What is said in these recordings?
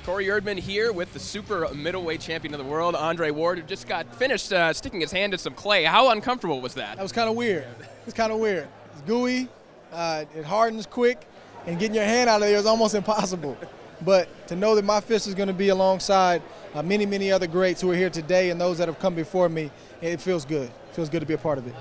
Corey Erdman here with the super middleweight champion of the world, Andre Ward, who just got finished sticking his hand in some clay. How uncomfortable was that? That was kind of weird. It's kind of weird. It's gooey, it hardens quick, and getting your hand out of there is almost impossible. But to know that my fist is going to be alongside many, many other greats who are here today and those that have come before me, it feels good. It feels good to be a part of it.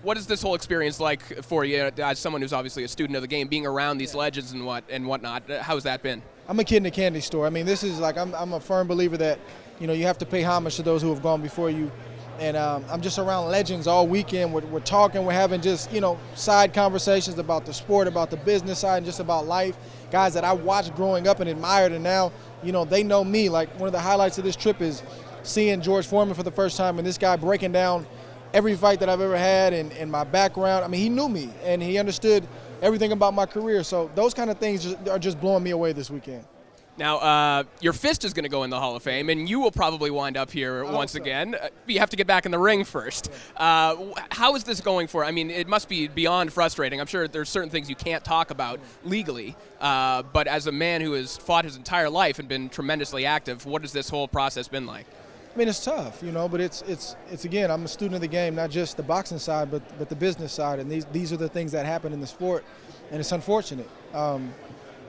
What is this whole experience like for you as someone who's obviously a student of the game, being around these legends and whatnot? How's that been? I'm a kid in a candy store. I mean, this is like I'm a firm believer that you have to pay homage to those who have gone before you. And I'm just around legends all weekend. We're talking, we're having just side conversations about the sport, about the business side, and just about life. Guys that I watched growing up and admired, and now they know me. Like, one of the highlights of this trip is seeing George Foreman for the first time, and this guy breaking down every fight that I've ever had and my background. I mean, he knew me and he understood everything about my career. So those kind of things are just blowing me away this weekend. Now, your fist is going to go in the Hall of Fame, and you will probably wind up here once again. You have to get back in the ring first. How is this going for? I mean, it must be beyond frustrating. I'm sure there's certain things you can't talk about legally, but as a man who has fought his entire life and been tremendously active, what has this whole process been like? I mean, it's tough, but it's again, I'm a student of the game, not just the boxing side, but the business side, and these are the things that happen in the sport, and it's unfortunate.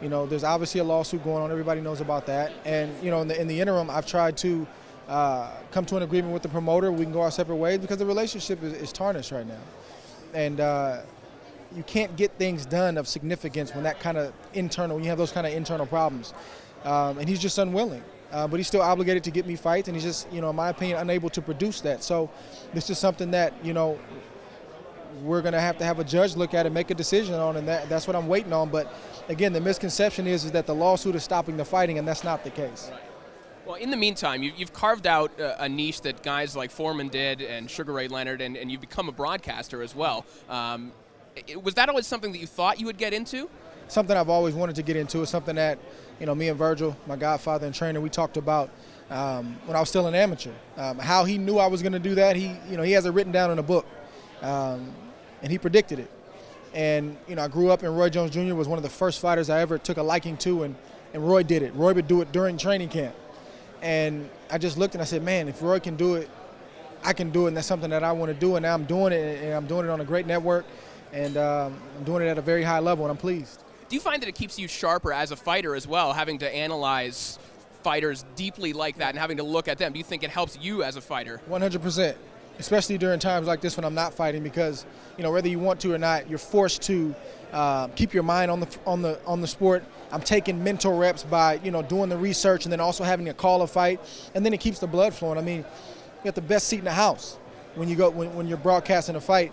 There's obviously a lawsuit going on. Everybody knows about that, and in the interim, I've tried to come to an agreement with the promoter. We can go our separate ways because the relationship is tarnished right now, and you can't get things done of significance when you have those kind of internal problems, and he's just unwilling. But he's still obligated to get me fights, and he's just, in my opinion, unable to produce that. So this is something that, we're going to have a judge look at and make a decision on, and that's what I'm waiting on. But, again, the misconception is that the lawsuit is stopping the fighting, and that's not the case. Right. Well, in the meantime, you've carved out a niche that guys like Foreman did and Sugar Ray Leonard, and you've become a broadcaster as well. Was that always something that you thought you would get into? Something I've always wanted to get into. Is something that me and Virgil, my godfather and trainer, we talked about when I was still an amateur. How he knew I was going to do that, he has it written down in a book, and he predicted it. And I grew up, and Roy Jones Jr. was one of the first fighters I ever took a liking to, and Roy did it. Roy would do it during training camp, and I just looked and I said, man, if Roy can do it, I can do it, and that's something that I want to do. And now I'm doing it, and I'm doing it on a great network, and I'm doing it at a very high level, and I'm pleased. Do you find that it keeps you sharper as a fighter as well, having to analyze fighters deeply like that and having to look at them? Do you think it helps you as a fighter? 100%, especially during times like this when I'm not fighting, because whether you want to or not, you're forced to keep your mind on the sport. I'm taking mental reps by doing the research and then also having to call a fight, and then it keeps the blood flowing. I mean, you got the best seat in the house when you're broadcasting a fight.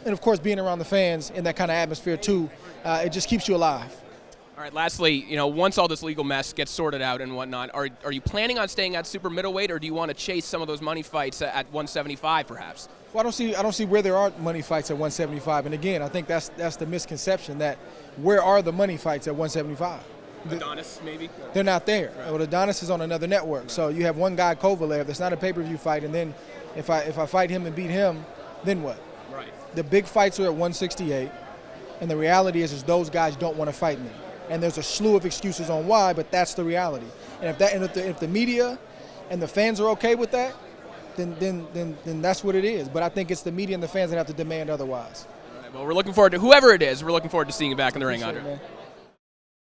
And, of course, being around the fans in that kind of atmosphere, too, it just keeps you alive. All right, lastly, once all this legal mess gets sorted out and whatnot, are you planning on staying at super middleweight, or do you want to chase some of those money fights at 175 perhaps? Well, I don't see where there are money fights at 175. And, again, I think that's the misconception, that where are the money fights at 175? Adonis, maybe? They're not there. Right. Well, Adonis is on another network. Right. So you have one guy, Kovalev, that's not a pay-per-view fight, and then if I fight him and beat him, then what? Right. The big fights are at 168, and the reality is those guys don't want to fight me. And there's a slew of excuses on why, but that's the reality. And if the media and the fans are okay with that, then that's what it is. But I think it's the media and the fans that have to demand otherwise. All right, well, we're looking forward to whoever it is. We're looking forward to seeing you back in the ring, Andre.